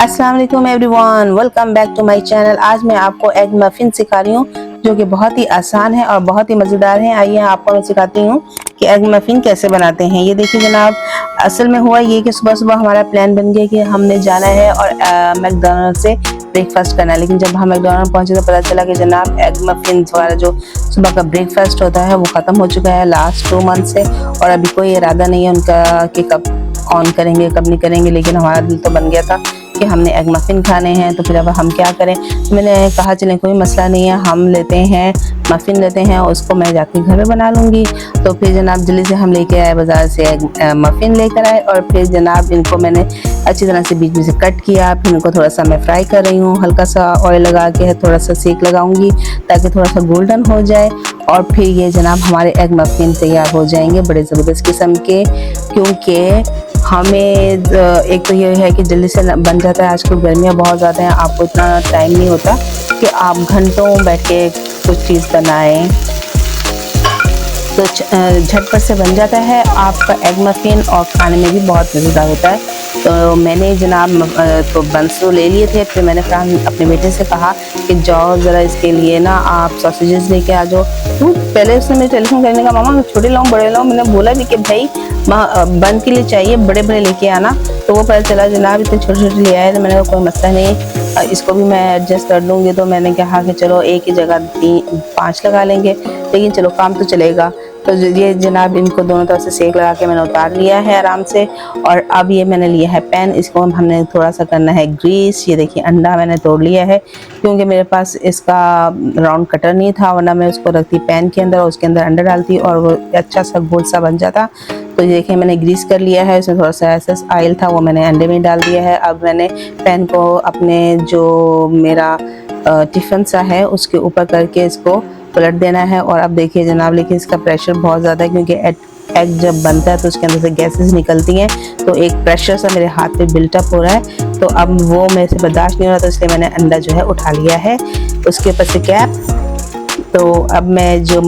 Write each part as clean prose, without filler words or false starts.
अस्सलाम वालेकुम everyone, welcome back to my channel. आज मैं आपको एग मफिन सिखा रही हूँ जो कि बहुत ही आसान है और बहुत ही मज़ेदार है। आइए आपको मैं सिखाती हूँ कि एग मफिन कैसे बनाते हैं। ये देखिए जनाब, असल में हुआ ये कि सुबह सुबह हमारा प्लान बन गया कि हमने जाना है और मैकडॉनल्ड से ब्रेकफास्ट करना है। लेकिन जब हम मैकडॉनल्ड पहुंचे तो पता चला कि जनाब एग मफिन वाला जो सुबह का ब्रेकफास्ट होता है वो ख़त्म हो चुका है लास्ट 2 मंथ से, और अभी कोई इरादा नहीं है उनका कि कब ऑन करेंगे कब नहीं करेंगे। लेकिन हमारा दिल तो बन गया था कि हमने एग मफिन खाने हैं, तो फिर अब हम क्या करें। तो मैंने कहा चलें कोई मसला नहीं है, हम लेते हैं मफिन लेते हैं, उसको मैं जाके घर में बना लूँगी। तो फिर जनाब जल्दी से हम लेके आए बाज़ार से मफिन लेकर आए, और फिर जनाब इनको मैंने अच्छी तरह से बीच में से कट किया। फिर इनको थोड़ा सा मैं फ्राई कर रही हूँ, हल्का सा ऑयल लगा के थोड़ा सा सेक लगाऊंगी ताकि थोड़ा सा गोल्डन हो जाए। और फिर ये जनाब हमारे एग मफिन तैयार हो जाएंगे बड़े ज़बरदस्त किस्म के, क्योंकि हमें एक तो ये है कि जल्दी से बन जाता है। आजकल गर्मियाँ बहुत ज़्यादा हैं, आपको इतना टाइम नहीं होता कि आप घंटों बैठ के कुछ चीज़ बनाएं, तो झटपट से बन जाता है आपका एग मफिन और खाने में भी बहुत मज़ेदार होता है। तो मैंने जनाब तो बंस तो ले लिए थे। फिर मैंने अपने बेटे से कहा कि जाओ ज़रा इसके लिए ना आप सॉसेजेस लेके आ जाओ। तो पहले उसने मेरे टेलीफोन करने का, मामा छोटे लाऊं बड़े लाऊं। मैंने बोला भी कि भाई बन के लिए चाहिए, बड़े बड़े लेके आना। तो वो पता चला जनाब इतने छोटे छोटे ले आए। तो मैंने कहा कोई मसला नहीं, इसको भी मैं एडजस्ट कर लूँगी। तो मैंने कहा कि चलो एक ही जगह 5 लगा लेंगे, लेकिन चलो काम तो चलेगा। तो ये जनाब इनको दोनों तरफ से सेक लगा के मैंने उतार लिया है आराम से। और अब ये मैंने लिया है पैन, इसको हमने थोड़ा सा करना है ग्रीस। ये देखिए अंडा मैंने तोड़ लिया है, क्योंकि मेरे पास इसका राउंड कटर नहीं था, वरना मैं उसको रखती पैन के अंदर और उसके अंदर अंडा डालती और वो अच्छा सा गोल सा बन जाता। तो ये देखिए मैंने ग्रीस कर लिया है, इसमें थोड़ा सा एसेस ऑयल था वो मैंने अंडे में डाल दिया है। अब मैंने पैन को अपने जो मेरा टिफ़िन सा है उसके ऊपर करके इसको पलट देना है। और अब देखिए जनाब, लेकिन इसका प्रेशर बहुत ज़्यादा है, क्योंकि एग जब बनता है तो उसके अंदर से गैसेस निकलती हैं, तो एक प्रेशर सा मेरे हाथ पे बिल्टअप हो रहा है। तो अब वो मेरे से बर्दाश्त नहीं हो रहा, तो इसलिए मैंने अंडा जो है उठा लिया है उसके ऊपर से कैप। तो अब मैं जो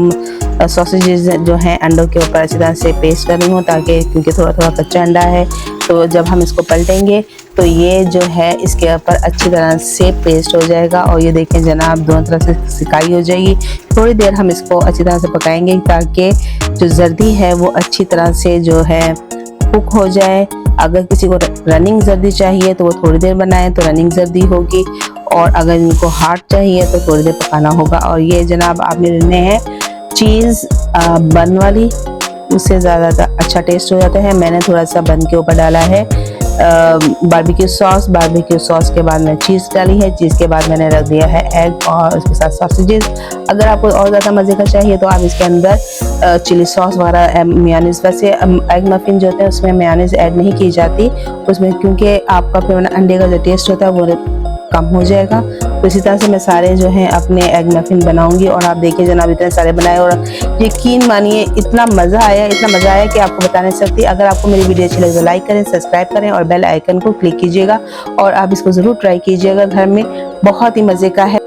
सॉसेजेस जो हैं अंडों के ऊपर अच्छी तरह से पेस्ट कर रही हूँ, ताकि क्योंकि थोड़ा थोड़ा कच्चा अंडा है, तो जब हम इसको पलटेंगे तो ये जो है इसके ऊपर अच्छी तरह से पेस्ट हो जाएगा। और ये देखें जनाब दोनों तरफ से सिकाई हो जाएगी। थोड़ी देर हम इसको अच्छी तरह से पकाएंगे ताकि जो जर्दी है वो अच्छी तरह से जो है कुक हो जाए। अगर किसी को रनिंग जर्दी चाहिए तो वो थोड़ी देर बनाएं तो रनिंग जर्दी होगी, और अगर इनको हार्ड चाहिए तो थोड़ी देर पकाना होगा। और ये जनाब आपने लेने हैं चीज़ बन वाली, उससे ज़्यादा अच्छा टेस्ट हो जाता है। मैंने थोड़ा सा बन के ऊपर डाला है बारबेक्यू सॉस के बाद मैं चीज़ डाली है, चीज़ के बाद मैंने रख दिया है एग और उसके साथ सॉसेजेस। अगर आपको और ज़्यादा मज़े का चाहिए तो आप इसके अंदर चिली सॉस वगैरह मेयोनीज, वैसे एग मफिन जो होते हैं उसमें मेयोनीज ऐड नहीं की जाती उसमें, क्योंकि आपका फिर अंडे का जो टेस्ट होता है वो कम हो जाएगा। तो इसी तरह से मैं सारे जो हैं अपने एग मफिन बनाऊंगी। और आप देखिए जनाब इतने सारे बनाए, और यकीन मानिए इतना मज़ा आया कि आपको बता नहीं सकती। अगर आपको मेरी वीडियो अच्छी लगे तो लाइक करें, सब्सक्राइब करें और बेल आइकन को क्लिक कीजिएगा, और आप इसको ज़रूर ट्राई कीजिएगा घर में, बहुत ही मज़े का है।